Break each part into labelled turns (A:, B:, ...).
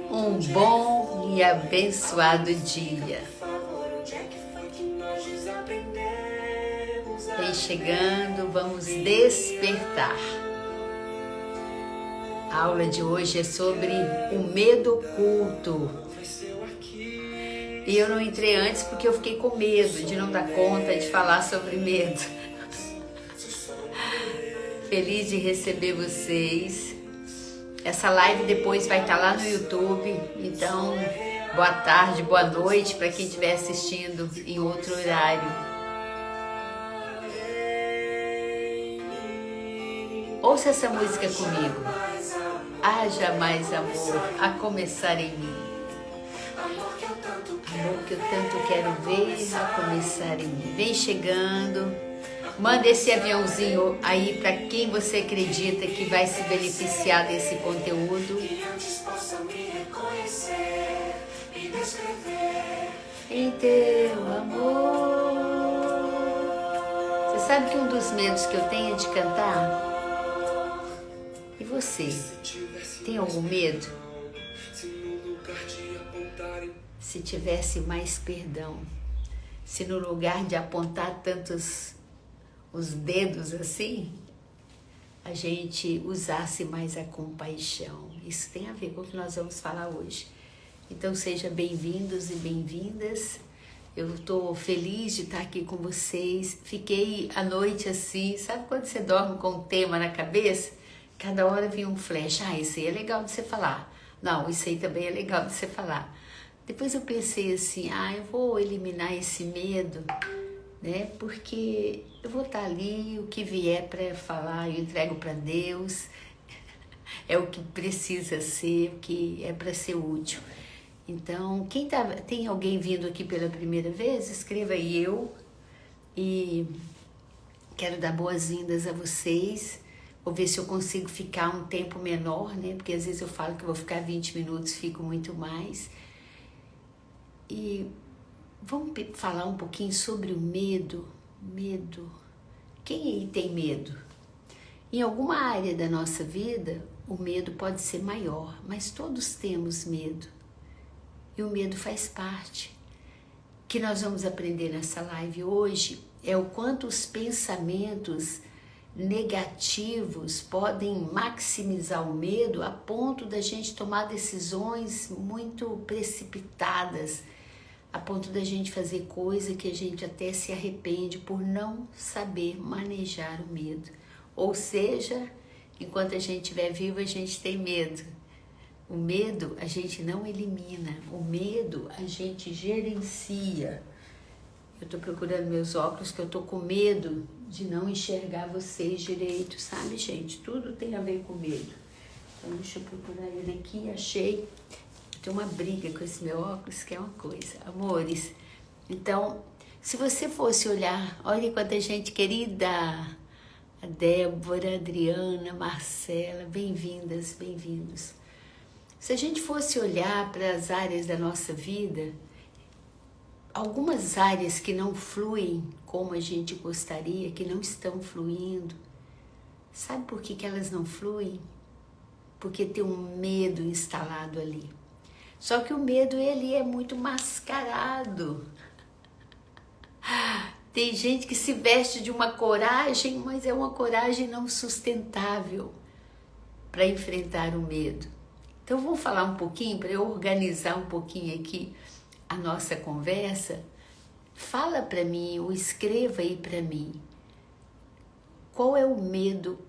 A: Um bom e abençoado dia. Vem chegando, vamos despertar. A aula de hoje é sobre o medo oculto. E eu não entrei antes porque eu fiquei com medo de não dar conta de falar sobre medo. Feliz de receber vocês. Essa live depois vai estar lá no YouTube, então boa tarde, boa noite para quem estiver assistindo em outro horário. Ouça essa música comigo. Haja mais amor a começar em mim. Amor que eu tanto quero ver a começar em mim. Vem chegando. Manda esse aviãozinho aí para quem você acredita que vai se beneficiar desse conteúdo. Em teu amor. Você sabe que um dos medos que eu tenho é de cantar? E você? Tem algum medo? Se tivesse mais perdão. Se no lugar de apontar tantos os dedos assim, a gente usasse mais a compaixão. Isso tem a ver com o que nós vamos falar hoje. Então sejam bem-vindos e bem-vindas. Eu estou feliz de estar aqui com vocês. Fiquei a noite assim, sabe quando você dorme com um tema na cabeça? Cada hora vinha um flash. Isso aí é legal de você falar. Não, isso aí também é legal de você falar. Depois eu pensei assim, eu vou eliminar esse medo, né? Porque eu vou estar ali, o que vier para falar, eu entrego para Deus. É o que precisa ser, o que é para ser útil. Então, tem alguém vindo aqui pela primeira vez? Escreva aí eu. E quero dar boas-vindas a vocês. Vou ver se eu consigo ficar um tempo menor, né? Porque às vezes eu falo que eu vou ficar 20 minutos, fico muito mais. E vamos falar um pouquinho sobre o medo. Medo. Quem aí tem medo? Em alguma área da nossa vida, o medo pode ser maior, mas todos temos medo. E o medo faz parte. O que nós vamos aprender nessa live hoje é o quanto os pensamentos negativos podem maximizar o medo a ponto da gente tomar decisões muito precipitadas, a ponto da gente fazer coisa que a gente até se arrepende por não saber manejar o medo. Ou seja, enquanto a gente estiver vivo, a gente tem medo. O medo a gente não elimina, o medo a gente gerencia. Eu estou procurando meus óculos, que eu estou com medo de não enxergar vocês direito, sabe, gente? Tudo tem a ver com medo. Então, deixa eu procurar ele aqui, achei. Tem uma briga com esse meu óculos, que é uma coisa. Amores, então, se você fosse olhar, olha quanta gente querida, a Débora, a Adriana, a Marcela, bem-vindas, bem-vindos. Se a gente fosse olhar para as áreas da nossa vida, algumas áreas que não fluem como a gente gostaria, que não estão fluindo, sabe por que elas não fluem? Porque tem um medo instalado ali. Só que o medo, ele é muito mascarado. Tem gente que se veste de uma coragem, mas é uma coragem não sustentável para enfrentar o medo. Então, vamos falar um pouquinho, para eu organizar um pouquinho aqui a nossa conversa. Fala para mim, ou escreva aí para mim, qual é o medo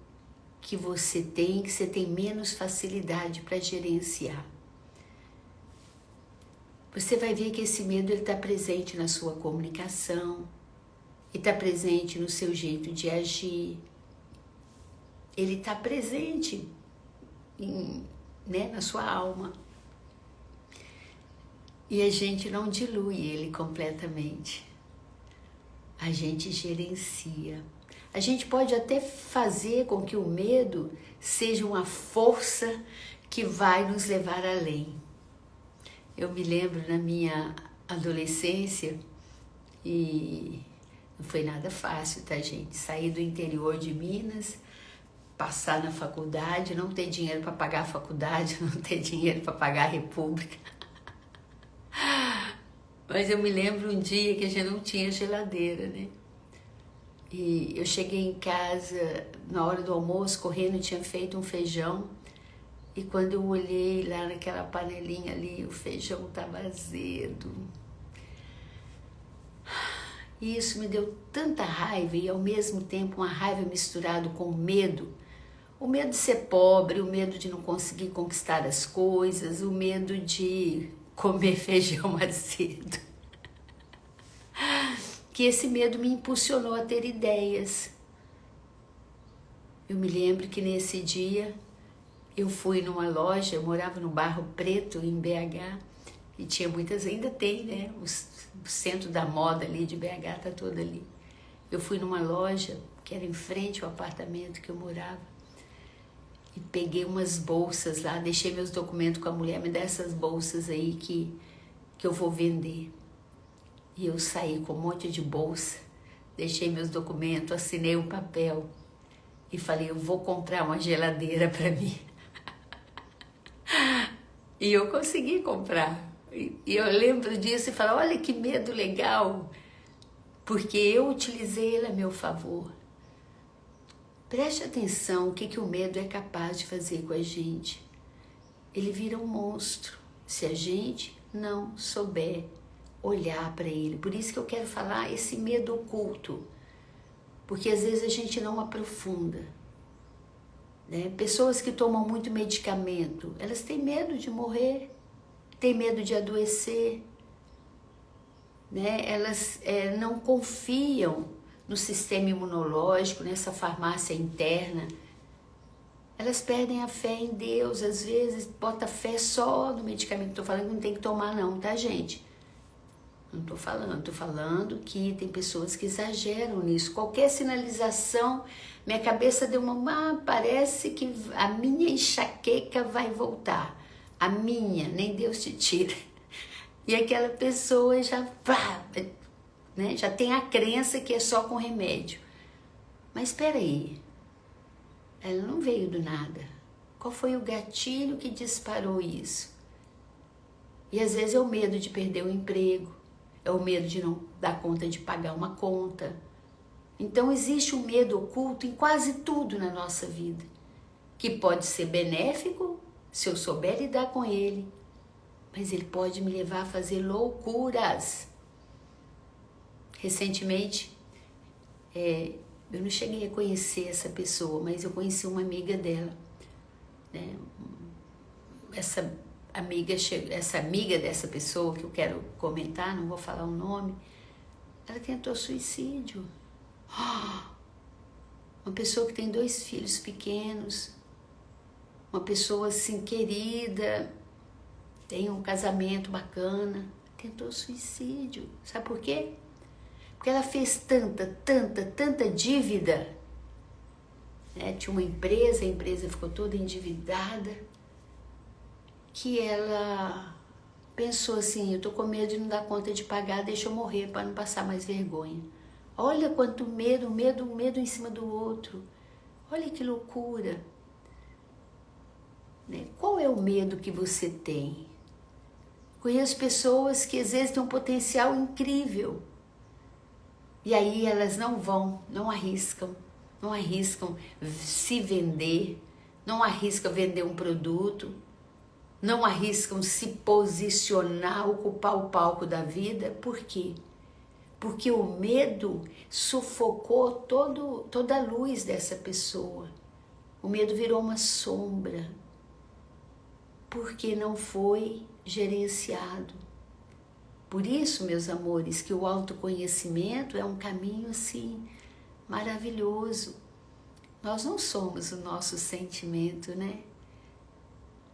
A: que você tem menos facilidade para gerenciar. Você vai ver que esse medo está presente na sua comunicação, ele está presente no seu jeito de agir, ele está presente na sua alma. E a gente não dilui ele completamente. A gente gerencia. A gente pode até fazer com que o medo seja uma força que vai nos levar além. Eu me lembro na minha adolescência, e não foi nada fácil, tá, gente? Saí do interior de Minas passar na faculdade, não ter dinheiro para pagar a faculdade, não ter dinheiro para pagar a república. Mas eu me lembro um dia que a gente não tinha geladeira, né? E eu cheguei em casa na hora do almoço, correndo, tinha feito um feijão. E quando eu olhei lá naquela panelinha ali, o feijão estava azedo. E isso me deu tanta raiva e ao mesmo tempo uma raiva misturada com medo. O medo de ser pobre, o medo de não conseguir conquistar as coisas, o medo de comer feijão azedo. Que esse medo me impulsionou a ter ideias. Eu me lembro que nesse dia eu fui numa loja, eu morava no Barro Preto, em BH, e tinha muitas, ainda tem, né? O centro da moda ali de BH tá todo ali. Eu fui numa loja que era em frente ao apartamento que eu morava e peguei umas bolsas lá, deixei meus documentos com a mulher, me dá essas bolsas aí que eu vou vender. E eu saí com um monte de bolsa, deixei meus documentos, assinei um papel e falei, eu vou comprar uma geladeira para mim. E eu consegui comprar. E eu lembro disso e falo, olha que medo legal, porque eu utilizei ele a meu favor. Preste atenção o que o medo é capaz de fazer com a gente. Ele vira um monstro, se a gente não souber olhar para ele. Por isso que eu quero falar esse medo oculto, porque às vezes a gente não aprofunda. Né? Pessoas que tomam muito medicamento, elas têm medo de morrer, têm medo de adoecer, né? Elas não confiam no sistema imunológico, nessa farmácia interna. Elas perdem a fé em Deus, às vezes bota fé só no medicamento. Estou falando que não tem que tomar não, tá, gente? Não estou falando que tem pessoas que exageram nisso. Qualquer sinalização, minha cabeça deu parece que a minha enxaqueca vai voltar. A minha, nem Deus te tira. E aquela pessoa já tem a crença que é só com remédio. Mas espera aí, ela não veio do nada. Qual foi o gatilho que disparou isso? E às vezes é o medo de perder o emprego, é o medo de não dar conta de pagar uma conta. Então existe um medo oculto em quase tudo na nossa vida, que pode ser benéfico se eu souber lidar com ele, mas ele pode me levar a fazer loucuras. Recentemente, eu não cheguei a conhecer essa pessoa, mas eu conheci uma amiga dela. Né? Essa amiga dessa pessoa que eu quero comentar, não vou falar o nome, ela tentou suicídio. Uma pessoa que tem 2 filhos pequenos, uma pessoa assim querida, tem um casamento bacana, tentou suicídio. Sabe por quê? Porque ela fez tanta dívida. Né? Tinha uma empresa, a empresa ficou toda endividada, que ela pensou assim, eu tô com medo de não dar conta de pagar, deixa eu morrer para não passar mais vergonha. Olha quanto medo em cima do outro. Olha que loucura. Né? Qual é o medo que você tem? Conheço pessoas que às vezes têm um potencial incrível. E aí elas não arriscam se vender, não arriscam vender um produto, não arriscam se posicionar, ocupar o palco da vida. Por quê? Porque o medo sufocou toda a luz dessa pessoa. O medo virou uma sombra, porque não foi gerenciado. Por isso, meus amores, que o autoconhecimento é um caminho assim maravilhoso. Nós não somos o nosso sentimento, né?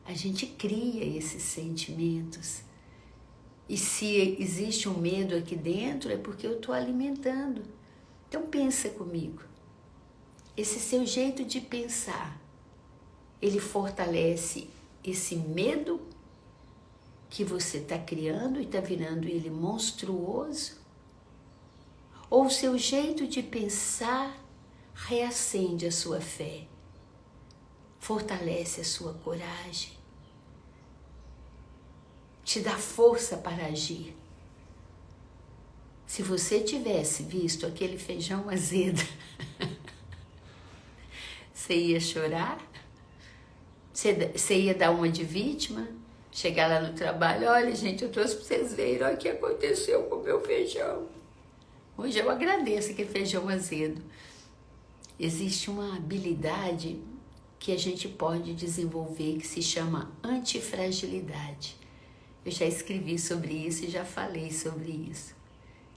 A: A gente cria esses sentimentos. E se existe um medo aqui dentro, é porque eu estou alimentando. Então pensa comigo. Esse seu jeito de pensar, ele fortalece esse medo que você está criando e está virando ele monstruoso? Ou o seu jeito de pensar reacende a sua fé fortalece a sua coragem, te dá força para agir. Se você tivesse visto aquele feijão azedo, você ia chorar? Você ia dar uma de vítima? Chegar lá no trabalho, olha gente, eu trouxe para vocês verem, olha o que aconteceu com o meu feijão. Hoje eu agradeço aquele feijão azedo. Existe uma habilidade que a gente pode desenvolver que se chama antifragilidade. Eu já escrevi sobre isso e já falei sobre isso.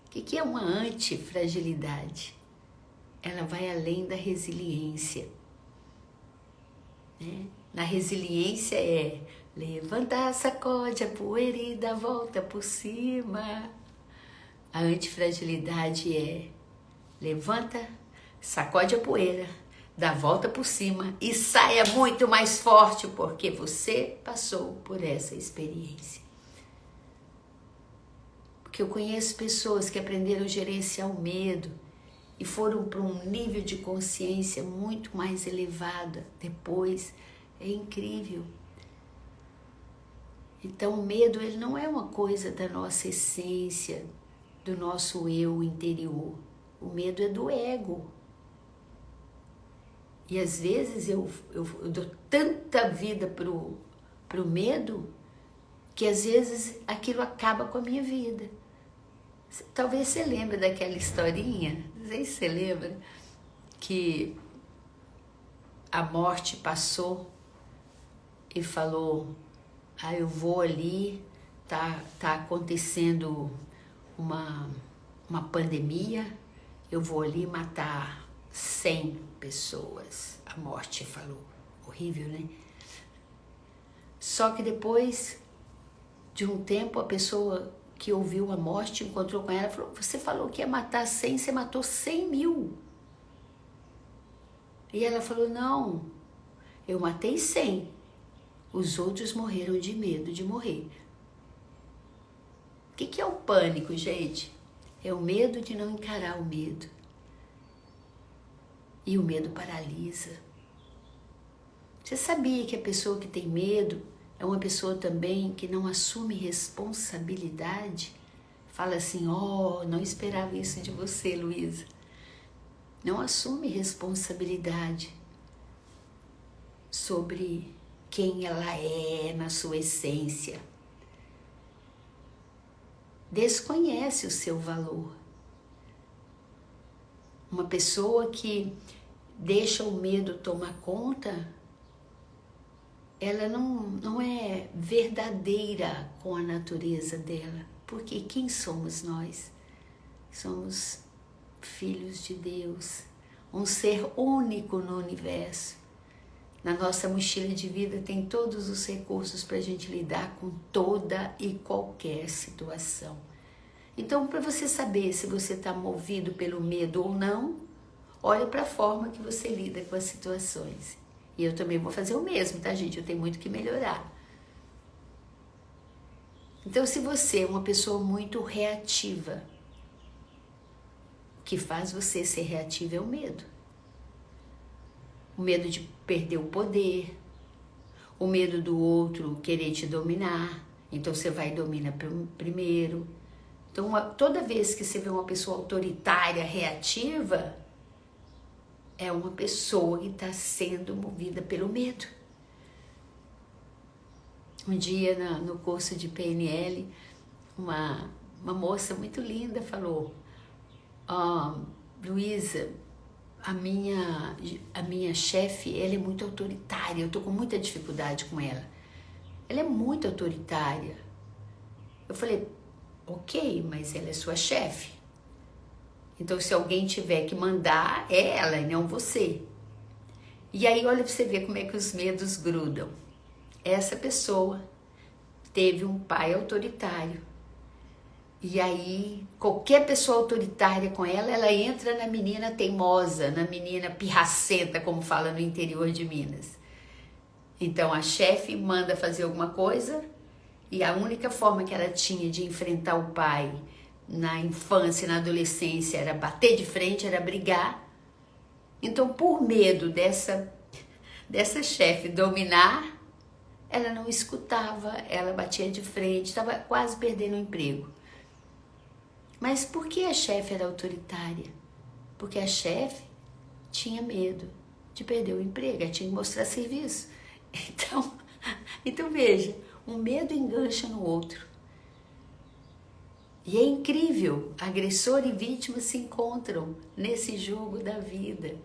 A: O que é uma antifragilidade? Ela vai além da resiliência, né? Na resiliência é levanta, sacode a poeira e dá a volta por cima. A antifragilidade é levanta, sacode a poeira, dá a volta por cima e saia muito mais forte porque você passou por essa experiência. Porque eu conheço pessoas que aprenderam a gerenciar o medo e foram para um nível de consciência muito mais elevado depois. É incrível. Então o medo ele não é uma coisa da nossa essência, do nosso eu interior. O medo é do ego. E às vezes eu dou tanta vida pro medo que às vezes aquilo acaba com a minha vida. Talvez você lembre daquela historinha, não sei se você lembra, que a morte passou e falou, eu vou ali, tá acontecendo uma pandemia, eu vou ali matar 100 pessoas. A morte falou, horrível, né? Só que depois de um tempo, a pessoa que ouviu a morte encontrou com ela e falou, você falou que ia matar 100, você matou 100 mil. E ela falou, não, eu matei 100, os outros morreram de medo de morrer. O que é o pânico, gente? É o medo de não encarar o medo. E o medo paralisa. Você sabia que a pessoa que tem medo é uma pessoa também que não assume responsabilidade? Fala assim, não esperava isso de você, Luísa. Não assume responsabilidade sobre quem ela é na sua essência. Desconhece o seu valor. Uma pessoa que deixa o medo tomar conta, ela não é verdadeira com a natureza dela. Porque quem somos nós? Somos filhos de Deus, um ser único no universo. Na nossa mochila de vida tem todos os recursos para a gente lidar com toda e qualquer situação. Então, para você saber se você está movido pelo medo ou não, olha para a forma que você lida com as situações. E eu também vou fazer o mesmo, tá, gente? Eu tenho muito que melhorar. Então, se você é uma pessoa muito reativa, o que faz você ser reativa é o medo. O medo de perder o poder, o medo do outro querer te dominar, então você vai e domina primeiro. Então, toda vez que você vê uma pessoa autoritária, reativa, é uma pessoa que está sendo movida pelo medo. Um dia, no curso de PNL, uma moça muito linda falou, Luísa, a minha chefe, ela é muito autoritária, eu estou com muita dificuldade com ela. Ela é muito autoritária. Eu falei, ok, mas ela é sua chefe. Então, se alguém tiver que mandar, é ela e não você. E aí, olha para você ver como é que os medos grudam. Essa pessoa teve um pai autoritário. E aí, qualquer pessoa autoritária com ela, ela entra na menina teimosa, na menina pirracenta, como fala no interior de Minas. Então, a chefe manda fazer alguma coisa e a única forma que ela tinha de enfrentar o pai na infância e na adolescência era bater de frente, era brigar. Então, por medo dessa chefe dominar, ela não escutava, ela batia de frente, estava quase perdendo o emprego. Mas por que a chefe era autoritária? Porque a chefe tinha medo de perder o emprego, ela tinha que mostrar serviço. Então veja, um medo engancha no outro. E é incrível, agressor e vítima se encontram nesse jogo da vida.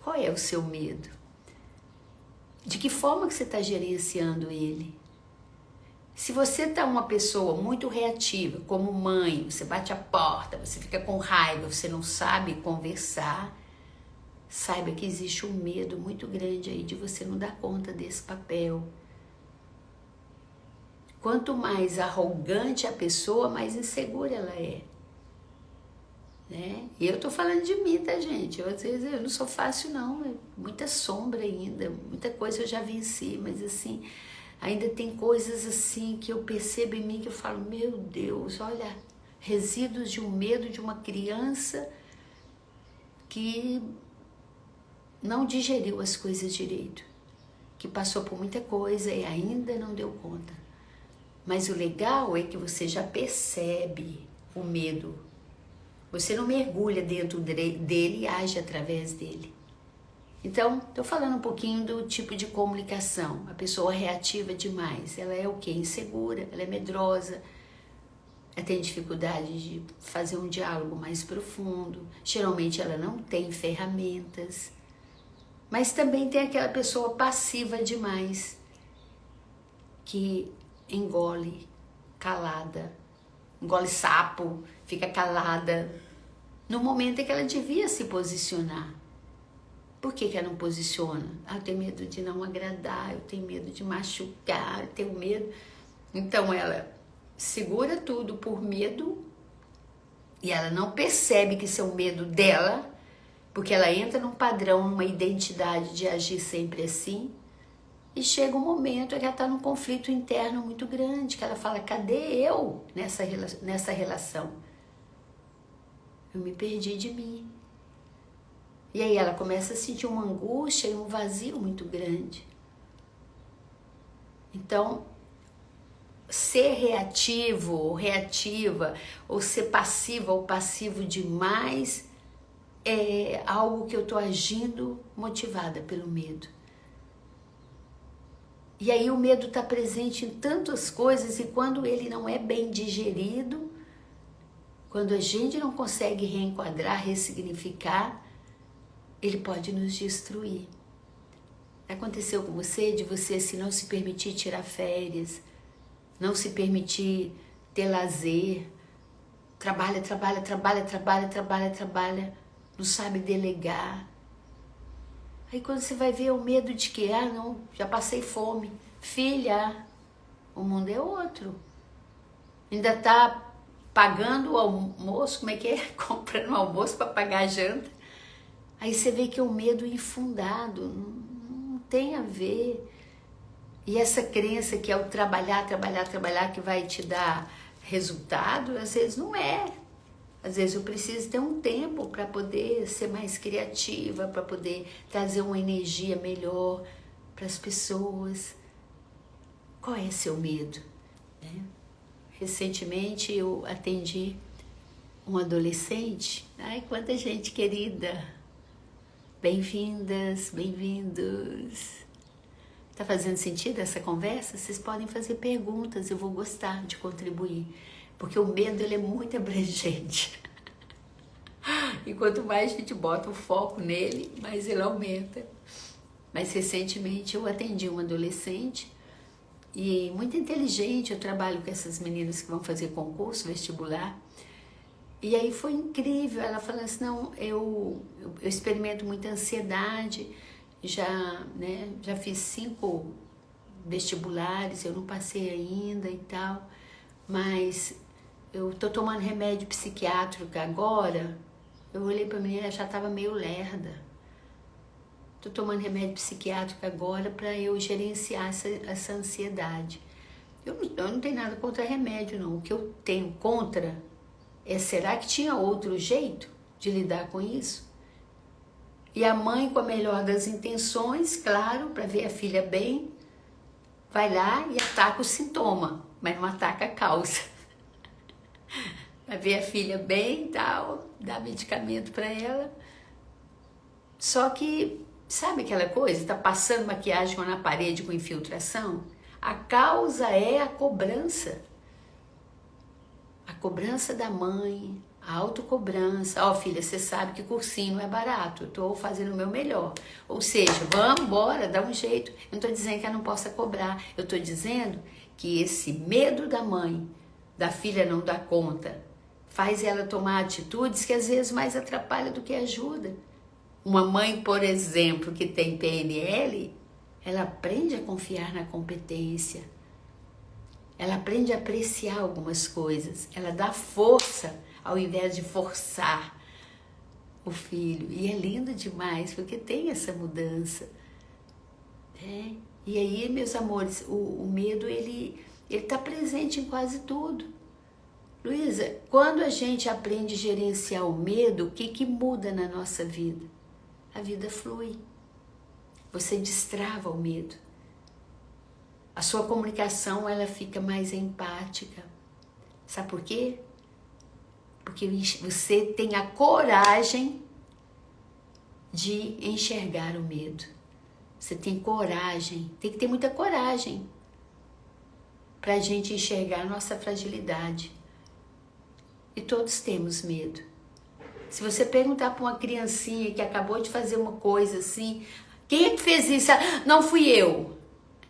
A: Qual é o seu medo? De que forma que você está gerenciando ele? Se você está uma pessoa muito reativa, como mãe, você bate a porta, você fica com raiva, você não sabe conversar, saiba que existe um medo muito grande aí de você não dar conta desse papel. Quanto mais arrogante a pessoa, mais insegura ela é. Né? E eu tô falando de mim, tá, gente? Às vezes eu não sou fácil, não. É muita sombra ainda, muita coisa eu já venci, mas assim, ainda tem coisas assim que eu percebo em mim que eu falo, meu Deus, olha, resíduos de um medo de uma criança que não digeriu as coisas direito, que passou por muita coisa e ainda não deu conta. Mas o legal é que você já percebe o medo. Você não mergulha dentro dele e age através dele. Então, estou falando um pouquinho do tipo de comunicação. A pessoa reativa demais. Ela é o quê? Insegura, ela é medrosa. Ela tem dificuldade de fazer um diálogo mais profundo. Geralmente ela não tem ferramentas. Mas também tem aquela pessoa passiva demais, que engole calada, engole sapo, fica calada, no momento em que ela devia se posicionar. Por que ela não posiciona? Eu tenho medo de não agradar, eu tenho medo de machucar, eu tenho medo. Então ela segura tudo por medo e ela não percebe que isso é um medo dela, porque ela entra num padrão, numa identidade de agir sempre assim. E chega um momento em que ela está num conflito interno muito grande, que ela fala, cadê eu nessa relação? Eu me perdi de mim. E aí ela começa a sentir uma angústia e um vazio muito grande. Então, ser reativo ou reativa, ou ser passiva ou passivo demais, é algo que eu estou agindo motivada pelo medo. E aí o medo está presente em tantas coisas, e quando ele não é bem digerido, quando a gente não consegue reenquadrar, ressignificar, ele pode nos destruir. Aconteceu com você, de você assim, não se permitir tirar férias, não se permitir ter lazer, trabalha, não sabe delegar. Aí quando você vai ver o medo de que, não, já passei fome. Filha, o mundo é outro. Ainda tá pagando o almoço, como é que é? Comprando almoço para pagar a janta. Aí você vê que é um medo infundado, não tem a ver. E essa crença que é o trabalhar, que vai te dar resultado, às vezes não é. Às vezes eu preciso ter um tempo para poder ser mais criativa, para poder trazer uma energia melhor para as pessoas. Qual é seu medo? Recentemente eu atendi um adolescente. Ai, quanta gente querida! Bem-vindas, bem-vindos! Tá fazendo sentido essa conversa? Vocês podem fazer perguntas, eu vou gostar de contribuir. Porque o medo, ele é muito abrangente. E quanto mais a gente bota o foco nele, mais ele aumenta. Mas recentemente eu atendi um adolescente, e muito inteligente, eu trabalho com essas meninas que vão fazer concurso vestibular. E aí foi incrível, ela falou assim, não, eu experimento muita ansiedade, já fiz 5 vestibulares, eu não passei ainda e tal, mas eu tô tomando remédio psiquiátrico agora. Eu olhei pra menina, ela já estava meio lerda. Tô tomando remédio psiquiátrico agora para eu gerenciar essa ansiedade. Eu não tenho nada contra remédio, não. O que eu tenho contra é, será que tinha outro jeito de lidar com isso? E a mãe, com a melhor das intenções, claro, para ver a filha bem, vai lá e ataca o sintoma, mas não ataca a causa. Vai ver a filha bem e tal, dá medicamento para ela. Só que, sabe aquela coisa? Tá passando maquiagem na parede com infiltração? A causa é a cobrança. A cobrança da mãe, a autocobrança. Ó, filha, você sabe que cursinho não é barato, eu tô fazendo o meu melhor. Ou seja, vamos embora, dá um jeito. Eu não tô dizendo que ela não possa cobrar, eu tô dizendo que esse medo da mãe, da filha não dar conta, faz ela tomar atitudes que às vezes mais atrapalham do que ajuda. Uma mãe, por exemplo, que tem PNL, ela aprende a confiar na competência. Ela aprende a apreciar algumas coisas. Ela dá força ao invés de forçar o filho. E é lindo demais, porque tem essa mudança. E aí, meus amores, o medo, ele está presente em quase tudo. Luísa, quando a gente aprende a gerenciar o medo, o que muda na nossa vida? A vida flui. Você destrava o medo. A sua comunicação, ela fica mais empática. Sabe por quê? Porque você tem a coragem de enxergar o medo. Você tem coragem, tem que ter muita coragem para a gente enxergar a nossa fragilidade. E todos temos medo. Se você perguntar para uma criancinha que acabou de fazer uma coisa assim, quem é que fez isso? Não fui eu.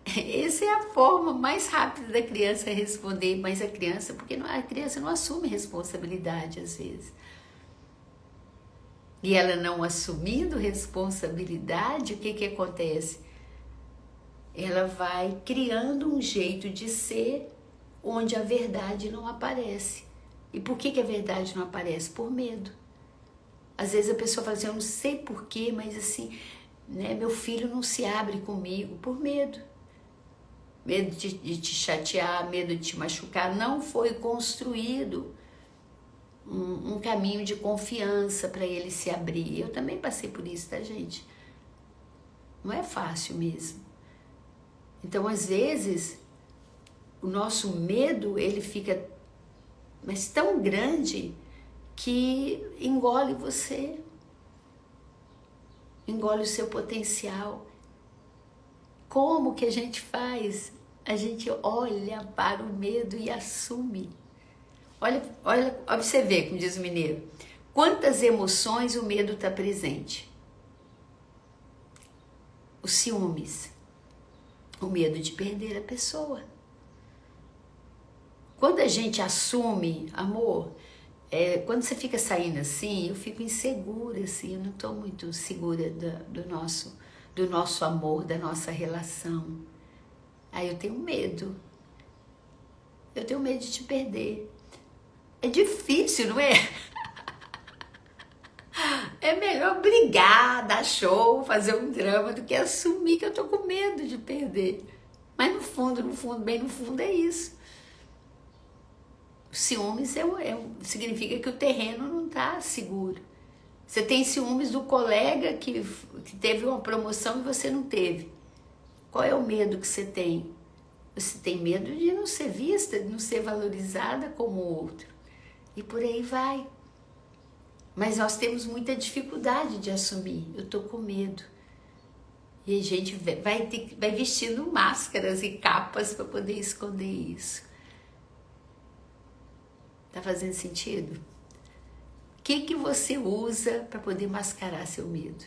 A: Essa é a forma mais rápida da criança responder, mas a criança, porque a criança não assume responsabilidade às vezes. E ela não assumindo responsabilidade, o que acontece? Ela vai criando um jeito de ser onde a verdade não aparece. E por que a verdade não aparece? Por medo. Às vezes a pessoa fala assim, eu não sei porquê, mas assim, né, meu filho não se abre comigo, por medo. Medo de te chatear, medo de te machucar. Não foi construído um caminho de confiança para ele se abrir. Eu também passei por isso, tá, gente? Não é fácil mesmo. Então, às vezes, o nosso medo, ele fica mas tão grande que engole você, engole o seu potencial. Como que a gente faz? A gente olha para o medo e assume. Olha pra você ver, como diz o mineiro, quantas emoções o medo está presente. Os ciúmes, o medo de perder a pessoa. Quando a gente assume, amor, quando você fica saindo assim, eu fico insegura, assim, eu não estou muito segura do nosso amor, da nossa relação. Aí eu tenho medo. Eu tenho medo de te perder. É difícil, não é? É melhor brigar, dar show, fazer um drama, do que assumir que eu tô com medo de perder. Mas no fundo, bem no fundo é isso. Ciúmes significa que o terreno não tá seguro. Você tem ciúmes do colega que teve uma promoção e você não teve. Qual é o medo que você tem? Você tem medo de não ser vista, de não ser valorizada como o outro. E por aí vai. Mas nós temos muita dificuldade de assumir. Eu tô com medo. E a gente vai vestindo máscaras e capas para poder esconder isso. Tá fazendo sentido? O que você usa para poder mascarar seu medo?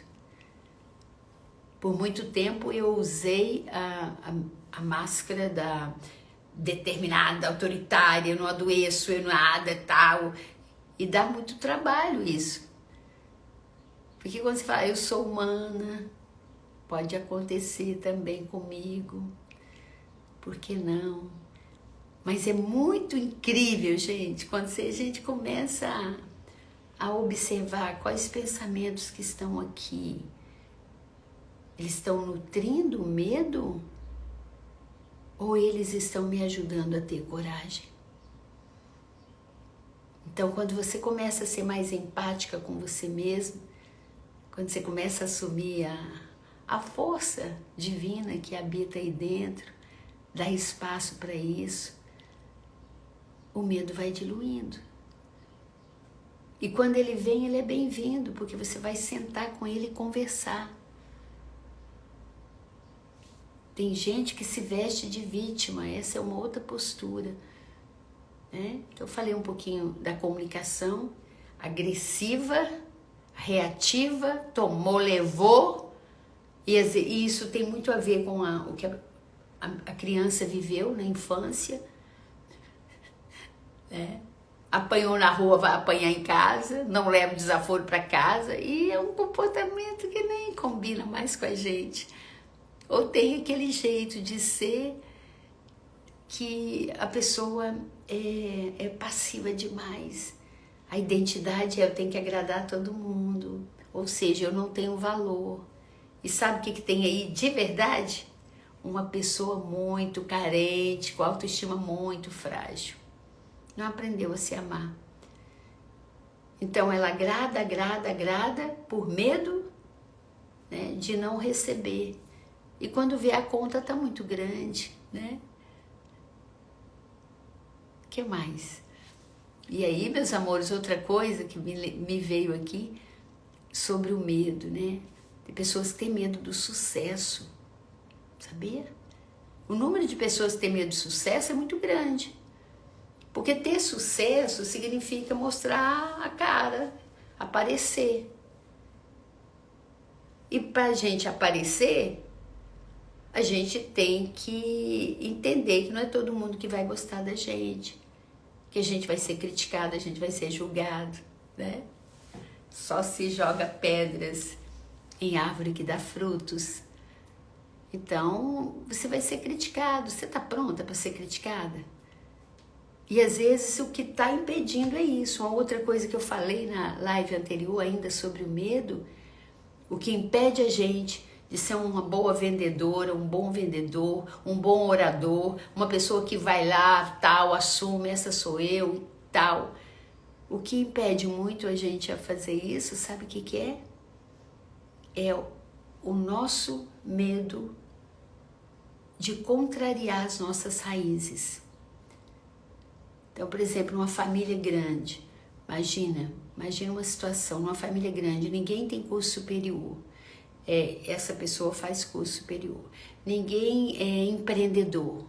A: Por muito tempo eu usei a máscara da determinada, autoritária, eu não adoeço, eu nada, tal. E dá muito trabalho isso. Porque quando você fala, eu sou humana, pode acontecer também comigo, por que não? Mas é muito incrível, gente, quando a gente começa a observar quais pensamentos que estão aqui. Eles estão nutrindo o medo? Ou eles estão me ajudando a ter coragem? Então, quando você começa a ser mais empática com você mesmo, quando você começa a assumir a força divina que habita aí dentro, dá espaço para isso, o medo vai diluindo. E quando ele vem, ele é bem-vindo, porque você vai sentar com ele e conversar. Tem gente que se veste de vítima, essa é uma outra postura, né? Então eu falei um pouquinho da comunicação agressiva, reativa, tomou, levou, e isso tem muito a ver com o que a criança viveu na infância, né? Apanhou na rua, vai apanhar em casa, não leva desaforo para casa, e é um comportamento que nem combina mais com a gente. Ou tem aquele jeito de ser que a pessoa é passiva demais. A identidade é eu tenho que agradar todo mundo, ou seja, eu não tenho valor. E sabe o que tem aí de verdade? Uma pessoa muito carente, com autoestima muito frágil. Não aprendeu a se amar. Então ela agrada por medo, né, de não receber. E quando vê a conta está muito grande, né? O que mais? E aí, meus amores, outra coisa que me veio aqui sobre o medo, né? Tem pessoas que têm medo do sucesso, sabia? O número de pessoas que têm medo do sucesso é muito grande. Porque ter sucesso significa mostrar a cara, aparecer. E para a gente aparecer, a gente tem que entender que não é todo mundo que vai gostar da gente, que a gente vai ser criticado, a gente vai ser julgado, né? Só se joga pedras em árvore que dá frutos. Então, você vai ser criticado. Você está pronta para ser criticada? E às vezes o que está impedindo é isso. Uma outra coisa que eu falei na live anterior ainda sobre o medo, o que impede a gente de ser uma boa vendedora, um bom vendedor, um bom orador, uma pessoa que vai lá, tal, assume, essa sou eu e tal. O que impede muito a gente a fazer isso, sabe o que é? É o nosso medo de contrariar as nossas raízes. Então, por exemplo, numa família grande, imagina uma situação, numa família grande, ninguém tem curso superior. Essa pessoa faz curso superior. Ninguém é empreendedor.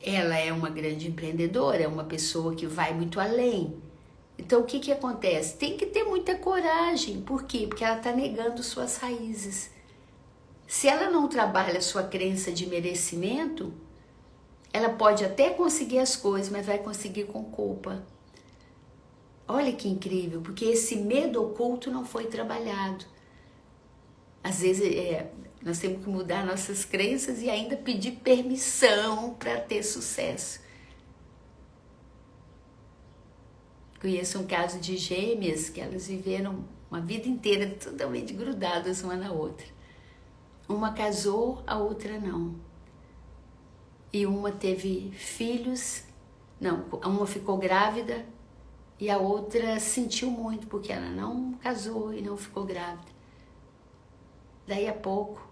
A: Ela é uma grande empreendedora, é uma pessoa que vai muito além. Então, o que acontece? Tem que ter muita coragem. Por quê? Porque ela está negando suas raízes. Se ela não trabalha sua crença de merecimento, ela pode até conseguir as coisas, mas vai conseguir com culpa. Olha que incrível, porque esse medo oculto não foi trabalhado. Às vezes nós temos que mudar nossas crenças e ainda pedir permissão para ter sucesso. Conheço um caso de gêmeas que elas viveram uma vida inteira totalmente grudadas uma na outra. Uma casou, a outra não. E uma teve filhos, não, uma ficou grávida e a outra sentiu muito porque ela não casou e não ficou grávida. Daí a pouco,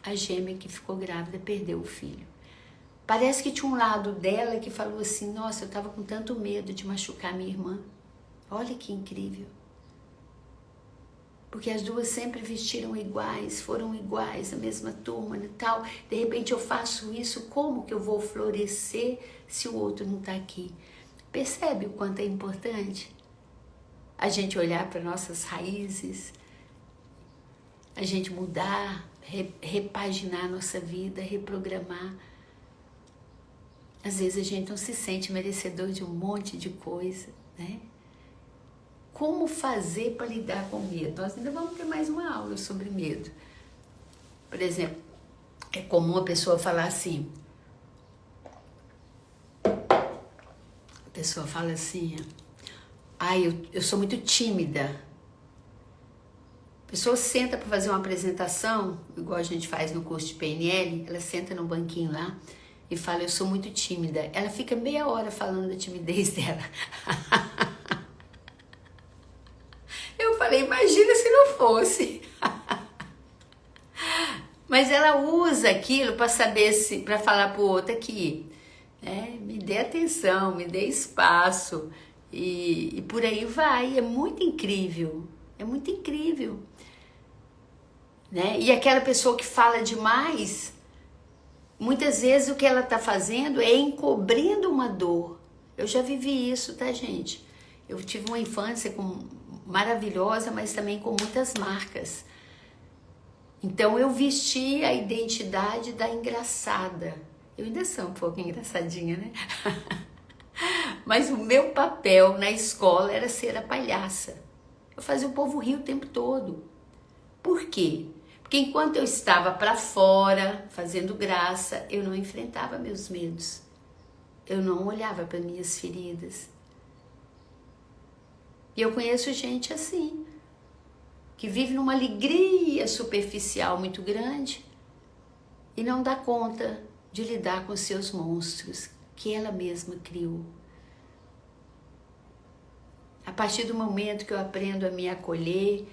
A: a gêmea que ficou grávida perdeu o filho. Parece que tinha um lado dela que falou assim, nossa, eu estava com tanto medo de machucar minha irmã. Olha que incrível. Porque as duas sempre vestiram iguais, foram iguais, a mesma turma e tal. De repente eu faço isso, como que eu vou florescer se o outro não está aqui? Percebe o quanto é importante a gente olhar para nossas raízes, a gente mudar, repaginar nossa vida, reprogramar. Às vezes a gente não se sente merecedor de um monte de coisa, né? Como fazer para lidar com medo? Nós ainda vamos ter mais uma aula sobre medo. Por exemplo, é comum a pessoa falar assim, a pessoa fala assim, eu sou muito tímida. A pessoa senta para fazer uma apresentação, igual a gente faz no curso de PNL, ela senta no banquinho lá e fala, eu sou muito tímida. Ela fica meia hora falando da timidez dela. Imagina se não fosse. Mas ela usa aquilo para saber se, para falar para o outro aqui, né? Me dê atenção, me dê espaço e por aí vai. É muito incrível, é muito incrível, né? E aquela pessoa que fala demais, muitas vezes o que ela está fazendo é encobrindo uma dor. Eu já vivi isso, tá, gente? Eu tive uma infância maravilhosa, mas também com muitas marcas. Então eu vesti a identidade da engraçada. Eu ainda sou um pouco engraçadinha, né? Mas o meu papel na escola era ser a palhaça. Eu fazia o povo rir o tempo todo. Por quê? Porque enquanto eu estava para fora, fazendo graça, eu não enfrentava meus medos. Eu não olhava para minhas feridas. E eu conheço gente assim, que vive numa alegria superficial muito grande e não dá conta de lidar com seus monstros que ela mesma criou. A partir do momento que eu aprendo a me acolher,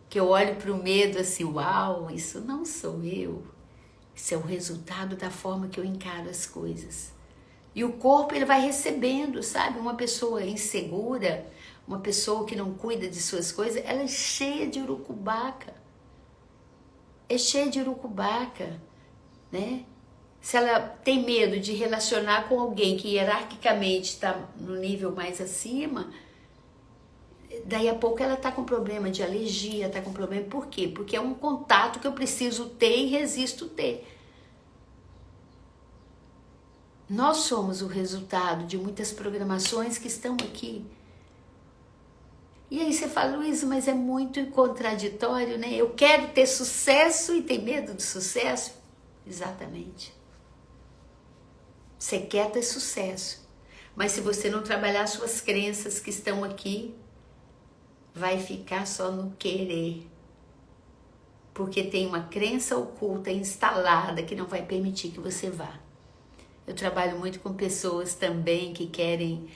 A: que eu olho para o medo assim, uau, isso não sou eu. Isso é o resultado da forma que eu encaro as coisas. E o corpo, ele vai recebendo, sabe? Uma pessoa insegura, uma pessoa que não cuida de suas coisas, ela é cheia de urucubaca. É cheia de urucubaca, né? Se ela tem medo de relacionar com alguém que hierarquicamente está no nível mais acima, daí a pouco ela está com problema de alergia, está com problema. Por quê? Porque é um contato que eu preciso ter e resisto ter. Nós somos o resultado de muitas programações que estão aqui. E aí você fala, Luiz, mas é muito contraditório, né? Eu quero ter sucesso e tem medo do sucesso? Exatamente. Você quer ter sucesso, mas se você não trabalhar suas crenças que estão aqui, vai ficar só no querer. Porque tem uma crença oculta instalada que não vai permitir que você vá. Eu trabalho muito com pessoas também que querem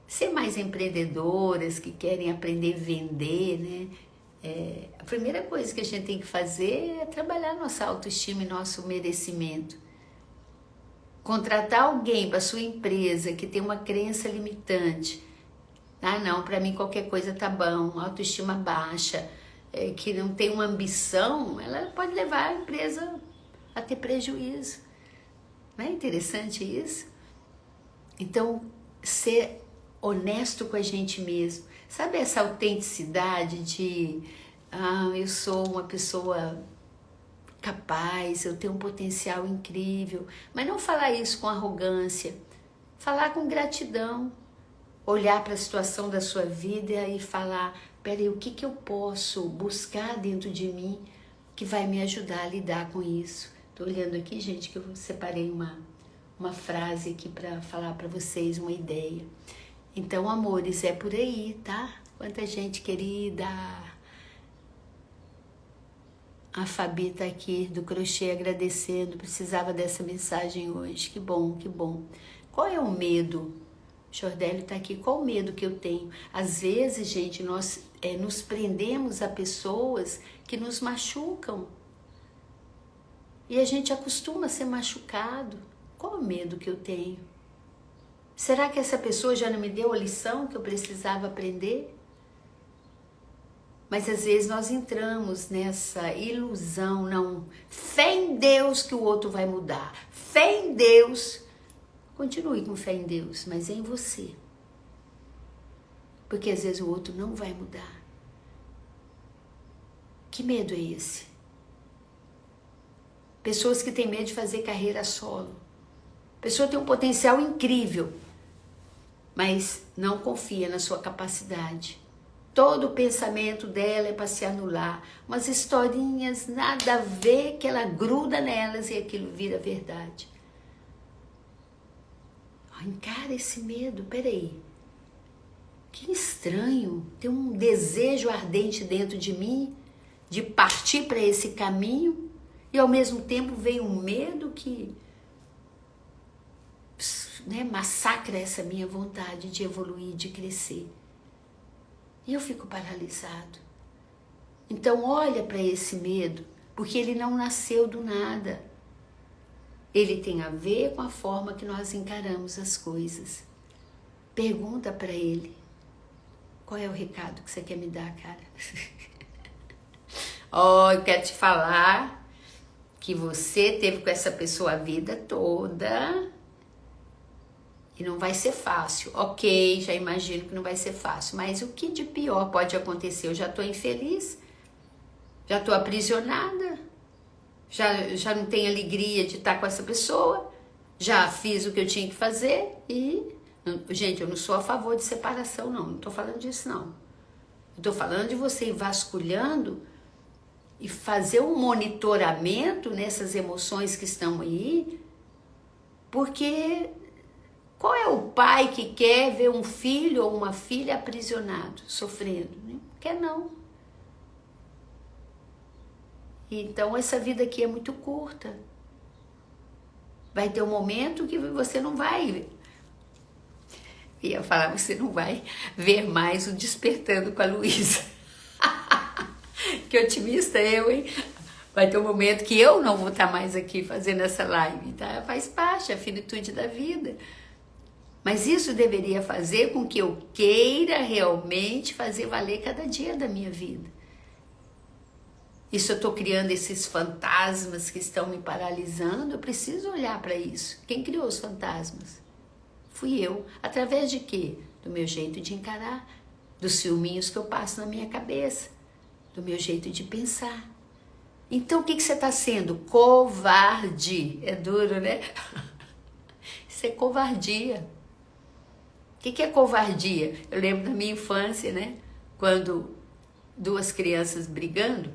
A: ser mais empreendedoras, que querem aprender a vender, né? A primeira coisa que a gente tem que fazer é trabalhar nossa autoestima e nosso merecimento. Contratar alguém para sua empresa que tem uma crença limitante. Ah, não, para mim qualquer coisa tá bom, autoestima baixa, que não tem uma ambição, ela pode levar a empresa a ter prejuízo. Não é interessante isso? Então, ser honesto com a gente mesmo. Sabe essa autenticidade de eu sou uma pessoa capaz, eu tenho um potencial incrível. Mas não falar isso com arrogância. Falar com gratidão. Olhar para a situação da sua vida e falar, peraí, o que eu posso buscar dentro de mim que vai me ajudar a lidar com isso? Estou olhando aqui, gente, que eu separei uma frase aqui para falar para vocês, uma ideia. Então, amores, é por aí, tá? Quanta gente querida! A Fabi tá aqui do crochê agradecendo, precisava dessa mensagem hoje. Que bom, que bom. Qual é o medo? Jordélio tá aqui. Qual o medo que eu tenho? Às vezes, gente, nós nos prendemos a pessoas que nos machucam. E a gente acostuma a ser machucado. Qual o medo que eu tenho? Será que essa pessoa já não me deu a lição que eu precisava aprender? Mas às vezes nós entramos nessa ilusão, não. Fé em Deus que o outro vai mudar. Fé em Deus. Continue com fé em Deus, mas é em você. Porque às vezes o outro não vai mudar. Que medo é esse? Pessoas que têm medo de fazer carreira solo. A pessoa tem um potencial incrível, mas não confia na sua capacidade. Todo o pensamento dela é para se anular. Umas historinhas nada a ver que ela gruda nelas e aquilo vira verdade. Encara esse medo, peraí. Que estranho, tem um desejo ardente dentro de mim de partir para esse caminho e ao mesmo tempo vem um medo que massacra essa minha vontade de evoluir, de crescer. E eu fico paralisado. Então olha para esse medo, porque ele não nasceu do nada. Ele tem a ver com a forma que nós encaramos as coisas. Pergunta para ele, qual é o recado que você quer me dar, cara? Eu quero te falar que você teve com essa pessoa a vida toda e não vai ser fácil. Ok, já imagino que não vai ser fácil, mas o que de pior pode acontecer? Eu já estou infeliz, já estou aprisionada, já não tenho alegria de estar com essa pessoa, já fiz o que eu tinha que fazer e... Gente, eu não sou a favor de separação, não estou falando disso, não. Estou falando de você ir vasculhando e fazer um monitoramento nessas emoções que estão aí, porque qual é o pai que quer ver um filho ou uma filha aprisionado, sofrendo? Não quer, não. Então essa vida aqui é muito curta. Vai ter um momento que você não vai... ia falar, você não vai ver mais o Despertando com a Luísa. Que otimista eu, hein? Vai ter um momento que eu não vou estar mais aqui fazendo essa live, tá? Faz parte, a finitude da vida. Mas isso deveria fazer com que eu queira realmente fazer valer cada dia da minha vida. Isso eu estou criando esses fantasmas que estão me paralisando, eu preciso olhar para isso. Quem criou os fantasmas? Fui eu. Através de quê? Do meu jeito de encarar, dos filminhos que eu passo na minha cabeça, do meu jeito de pensar. Então o que você está sendo? Covarde. É duro, né? Isso é covardia. O que é covardia? Eu lembro da minha infância, né? Quando duas crianças brigando,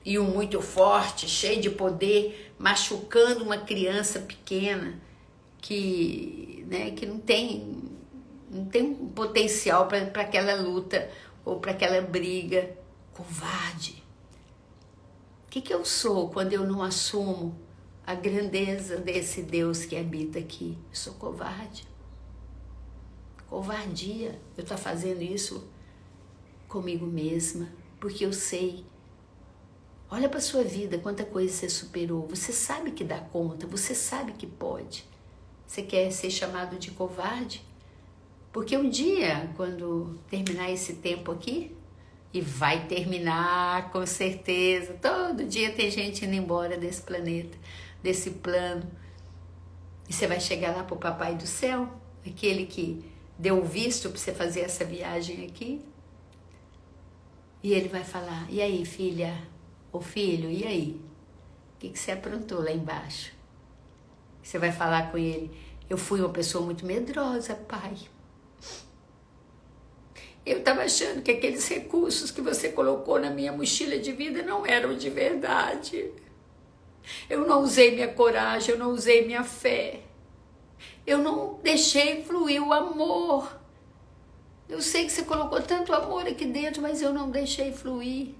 A: e um muito forte, cheio de poder, machucando uma criança pequena, que não tem um potencial para aquela luta ou para aquela briga. Covarde. O que eu sou quando eu não assumo a grandeza desse Deus que habita aqui? Eu sou covarde. Covardia. Eu estou fazendo isso comigo mesma, porque eu sei. Olha para a sua vida, quanta coisa você superou. Você sabe que dá conta, você sabe que pode. Você quer ser chamado de covarde? Porque um dia, quando terminar esse tempo aqui, e vai terminar com certeza, todo dia tem gente indo embora desse planeta, desse plano, e você vai chegar lá para o Papai do Céu, aquele que deu o visto para você fazer essa viagem aqui, e ele vai falar, e aí filha, ou filho, e aí? O que você aprontou lá embaixo? Você vai falar com ele, eu fui uma pessoa muito medrosa, pai. Eu estava achando que aqueles recursos que você colocou na minha mochila de vida não eram de verdade. Eu não usei minha coragem, eu não usei minha fé. Eu não deixei fluir o amor. Eu sei que você colocou tanto amor aqui dentro, mas eu não deixei fluir.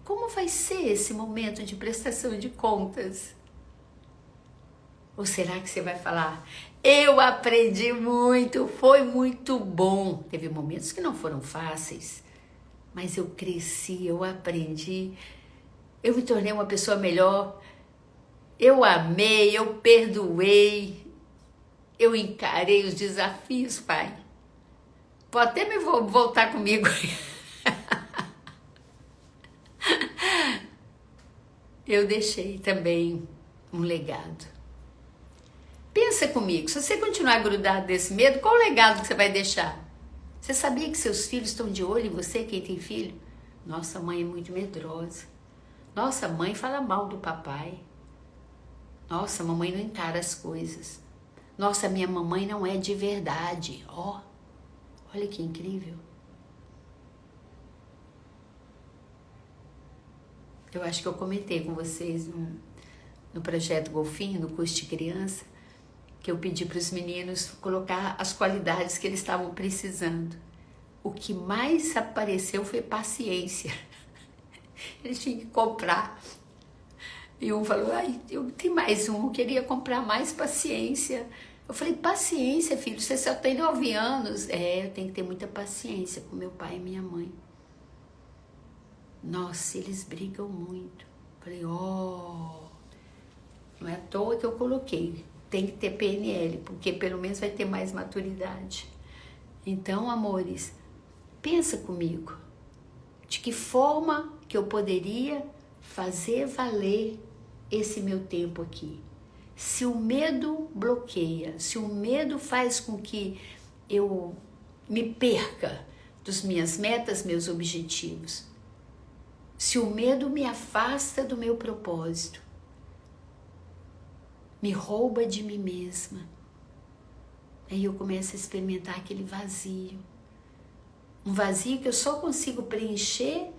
A: Como vai ser esse momento de prestação de contas? Ou será que você vai falar, eu aprendi muito, foi muito bom. Teve momentos que não foram fáceis, mas eu cresci, eu aprendi, eu me tornei uma pessoa melhor, eu amei, eu perdoei, eu encarei os desafios, pai. Pode até me voltar comigo. Eu deixei também um legado. Pensa comigo, se você continuar grudado desse medo, qual o legado que você vai deixar? Você sabia que seus filhos estão de olho em você, quem tem filho? Nossa, mãe é muito medrosa. Nossa, mãe fala mal do papai. Nossa, mamãe não encara as coisas. Nossa, minha mamãe não é de verdade. Olha que incrível. Eu acho que eu comentei com vocês no projeto Golfinho, no curso de criança, que eu pedi para os meninos colocar as qualidades que eles estavam precisando. O que mais apareceu foi paciência. Eles tinham que comprar. E um falou, tem mais um, eu queria comprar mais paciência. Eu falei, paciência, filho, você só tem 9 anos. Eu tenho que ter muita paciência com meu pai e minha mãe. Nossa, eles brigam muito. Falei, não é à toa que eu coloquei. Tem que ter PNL, porque pelo menos vai ter mais maturidade. Então, amores, pensa comigo. De que forma que eu poderia fazer valer esse meu tempo aqui? Se o medo bloqueia, se o medo faz com que eu me perca das minhas metas, meus objetivos, se o medo me afasta do meu propósito, me rouba de mim mesma, aí eu começo a experimentar aquele vazio. Um vazio que eu só consigo preencher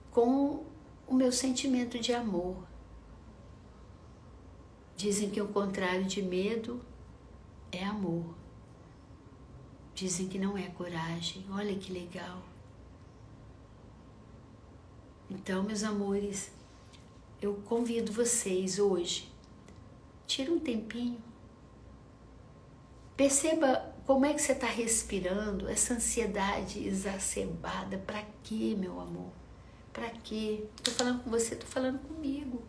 A: com o meu sentimento de amor. Dizem que o contrário de medo é amor. Dizem que não é coragem. Olha que legal. Então, meus amores, eu convido vocês hoje, tira um tempinho, perceba como é que você está respirando, essa ansiedade exacerbada. Para quê, meu amor? Para quê? Estou falando com você, estou falando comigo.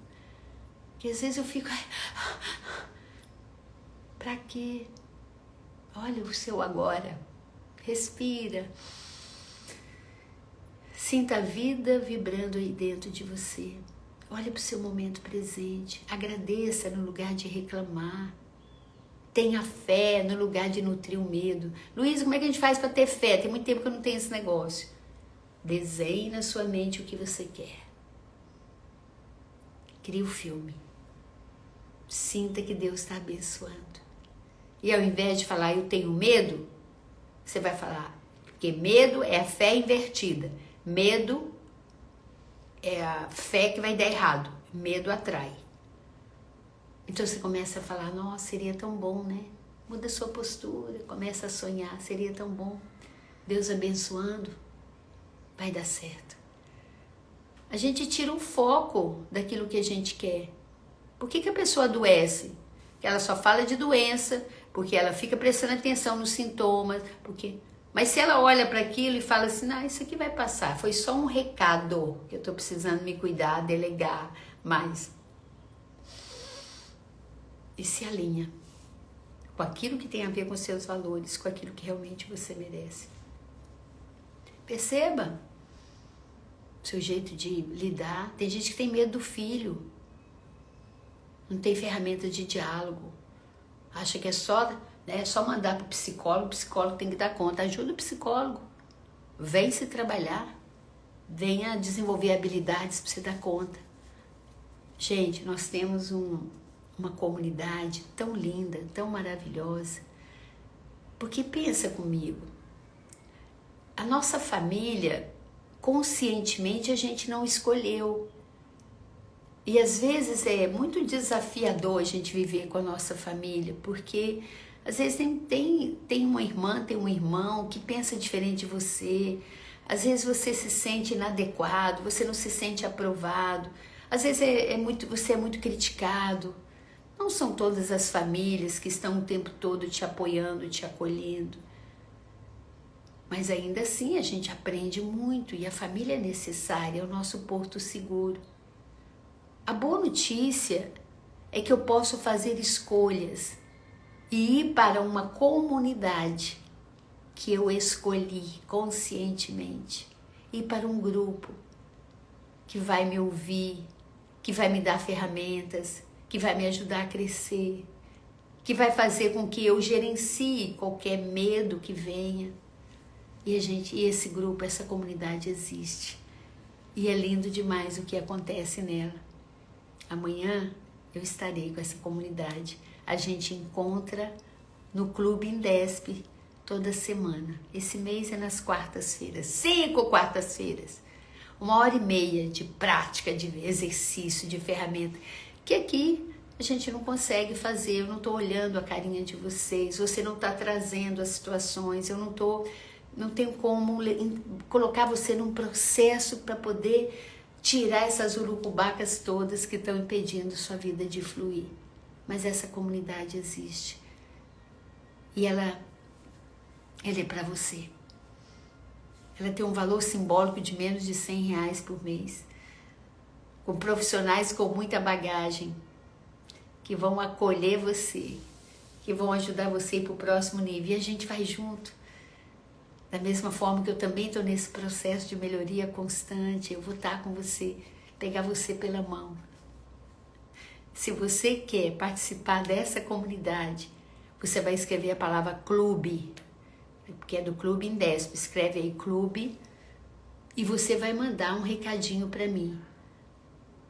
A: Que às vezes eu fico... Para quê? Olha o seu agora. Respira. Sinta a vida vibrando aí dentro de você. Olha para o seu momento presente. Agradeça no lugar de reclamar. Tenha fé no lugar de nutrir o medo. Luiz, como é que a gente faz para ter fé? Tem muito tempo que eu não tenho esse negócio. Desenhe na sua mente o que você quer. Crie o filme. Sinta que Deus está abençoando. E ao invés de falar, eu tenho medo, você vai falar, porque medo é a fé invertida. Medo é a fé que vai dar errado. Medo atrai. Então você começa a falar, nossa, seria tão bom, né? Muda a sua postura, começa a sonhar, seria tão bom. Deus abençoando, vai dar certo. A gente tira o foco daquilo que a gente quer. Por que a pessoa adoece? Porque ela só fala de doença, porque ela fica prestando atenção nos sintomas, porque... Mas se ela olha para aquilo e fala assim, isso aqui vai passar, foi só um recado que eu estou precisando me cuidar, delegar mais. E se alinha com aquilo que tem a ver com seus valores, com aquilo que realmente você merece. Perceba o seu jeito de lidar. Tem gente que tem medo do filho, não tem ferramenta de diálogo, acha que é só mandar para o psicólogo tem que dar conta. Ajuda o psicólogo, vem se trabalhar, venha desenvolver habilidades para você dar conta. Gente, nós temos uma comunidade tão linda, tão maravilhosa, porque pensa comigo, a nossa família, conscientemente a gente não escolheu, e às vezes é muito desafiador a gente viver com a nossa família, porque às vezes tem uma irmã, tem um irmão que pensa diferente de você, às vezes você se sente inadequado, você não se sente aprovado, às vezes você é muito criticado. Não são todas as famílias que estão o tempo todo te apoiando, te acolhendo. Mas ainda assim a gente aprende muito e a família é necessária, é o nosso porto seguro. A boa notícia é que eu posso fazer escolhas e ir para uma comunidade que eu escolhi conscientemente. Ir para um grupo que vai me ouvir, que vai me dar ferramentas, que vai me ajudar a crescer, que vai fazer com que eu gerencie qualquer medo que venha. E esse grupo, essa comunidade existe. E é lindo demais o que acontece nela. Amanhã eu estarei com essa comunidade. A gente encontra no Clube Indesp toda semana. Esse mês é nas quartas-feiras, 5 quartas-feiras. 1h30 de prática, de exercício, de ferramenta. Que aqui a gente não consegue fazer, eu não estou olhando a carinha de vocês, você não está trazendo as situações, eu não tenho como colocar você num processo para poder tirar essas urucubacas todas que estão impedindo sua vida de fluir. Mas essa comunidade existe e ela é para você. Ela tem um valor simbólico de menos de R$100 por mês. Com profissionais com muita bagagem, que vão acolher você, que vão ajudar você a ir para o próximo nível. E a gente vai junto. Da mesma forma que eu também estou nesse processo de melhoria constante, eu vou estar com você, pegar você pela mão. Se você quer participar dessa comunidade, você vai escrever a palavra clube, porque é do Clube Indesp. Escreve aí clube e você vai mandar um recadinho para mim,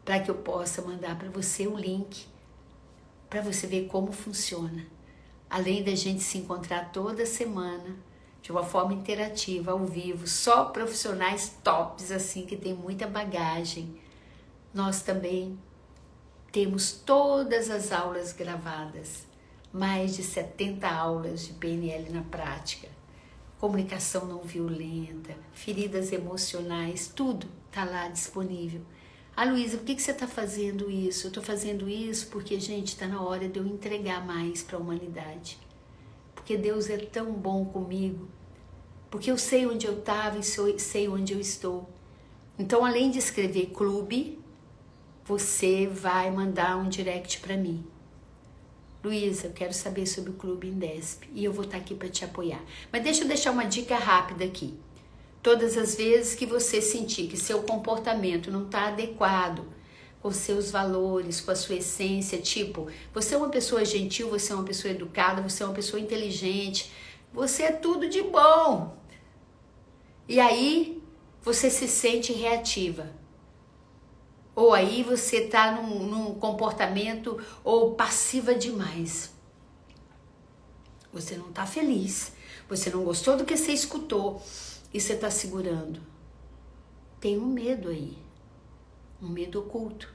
A: para que eu possa mandar para você o link, para você ver como funciona. Além da gente se encontrar toda semana, de uma forma interativa, ao vivo, só profissionais tops, assim, que tem muita bagagem. Nós também temos todas as aulas gravadas, mais de 70 aulas de PNL na prática, comunicação não violenta, feridas emocionais, tudo está lá disponível. Ah, Luísa, por que você está fazendo isso? Eu estou fazendo isso porque, gente, está na hora de eu entregar mais para a humanidade. Porque Deus é tão bom comigo, porque eu sei onde eu estava e sei onde eu estou. Então, além de escrever clube, você vai mandar um direct para mim. Luísa, eu quero saber sobre o Clube Indesp e eu vou estar aqui para te apoiar. Mas deixa eu deixar uma dica rápida aqui. Todas as vezes que você sentir que seu comportamento não está adequado com seus valores, com a sua essência, tipo, você é uma pessoa gentil, você é uma pessoa educada, você é uma pessoa inteligente, você é tudo de bom. E aí você se sente reativa. Ou aí você está num comportamento ou passiva demais. Você não está feliz, você não gostou do que você escutou e você está segurando. Tem um medo aí, um medo oculto.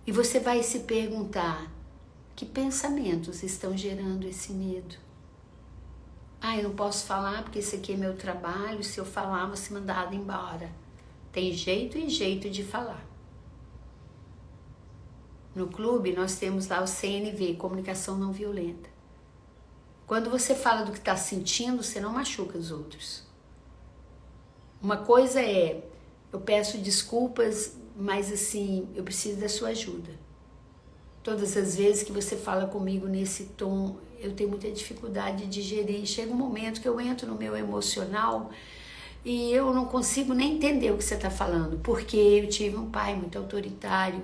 A: E você vai se perguntar, que pensamentos estão gerando esse medo? Ah, eu não posso falar porque esse aqui é meu trabalho, se eu falar vou ser mandada embora. Tem jeito e jeito de falar. No clube nós temos lá o CNV, Comunicação Não Violenta. Quando você fala do que está sentindo, você não machuca os outros. Uma coisa é, eu peço desculpas, mas assim, eu preciso da sua ajuda. Todas as vezes que você fala comigo nesse tom, eu tenho muita dificuldade de digerir. Chega um momento que eu entro no meu emocional e eu não consigo nem entender o que você está falando, porque eu tive um pai muito autoritário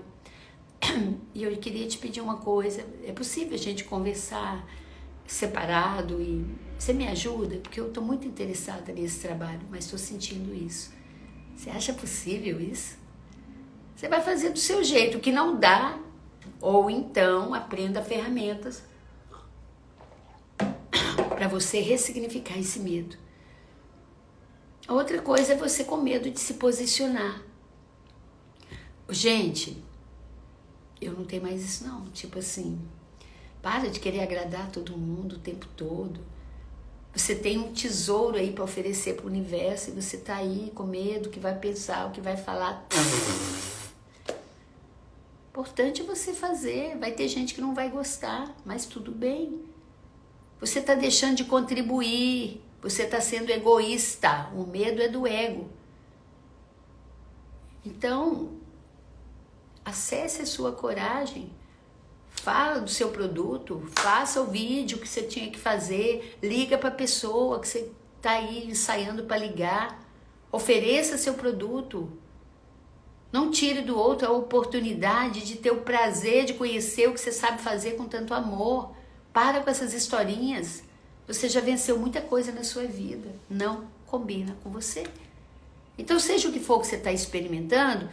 A: e eu queria te pedir uma coisa. É possível a gente conversar separado e você me ajuda? Porque eu estou muito interessada nesse trabalho, mas estou sentindo isso. Você acha possível isso? Você vai fazer do seu jeito, o que não dá, ou então aprenda ferramentas para você ressignificar esse medo. Outra coisa é você com medo de se posicionar. Gente, eu não tenho mais isso não, tipo assim, para de querer agradar todo mundo o tempo todo. Você tem um tesouro aí para oferecer para o universo e você tá aí com medo, o que vai pensar, o que vai falar. Importante você fazer, vai ter gente que não vai gostar, mas tudo bem. Você está deixando de contribuir, você está sendo egoísta, o medo é do ego. Então, acesse a sua coragem, fala do seu produto, faça o vídeo que você tinha que fazer, liga para a pessoa que você está aí ensaiando para ligar, ofereça seu produto. Não tire do outro a oportunidade de ter o prazer de conhecer o que você sabe fazer com tanto amor. Para com essas historinhas. Você já venceu muita coisa na sua vida. Não combina com você. Então, seja o que for que você está experimentando,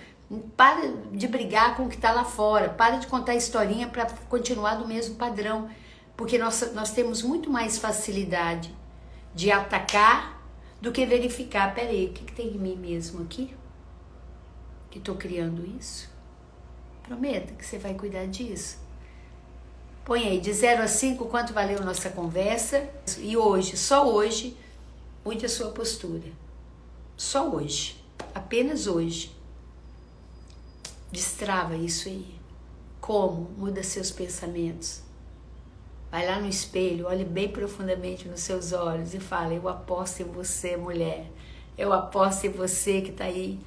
A: para de brigar com o que está lá fora. Para de contar historinha para continuar do mesmo padrão. Porque nós temos muito mais facilidade de atacar do que verificar. Peraí, o que tem em mim mesmo aqui? Que estou criando isso? Prometa que você vai cuidar disso. Põe aí, de 0 a 5, quanto valeu a nossa conversa. E hoje, só hoje, mude a sua postura. Só hoje, apenas hoje. Destrava isso aí. Como? Muda seus pensamentos. Vai lá no espelho, olhe bem profundamente nos seus olhos e fala, eu aposto em você, mulher. Eu aposto em você que tá aí.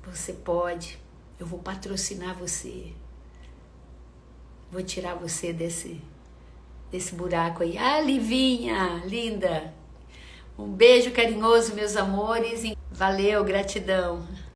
A: Você pode. Eu vou patrocinar você. Vou tirar você desse buraco aí. Ah, Livinha, linda. Um beijo carinhoso, meus amores. Valeu, gratidão.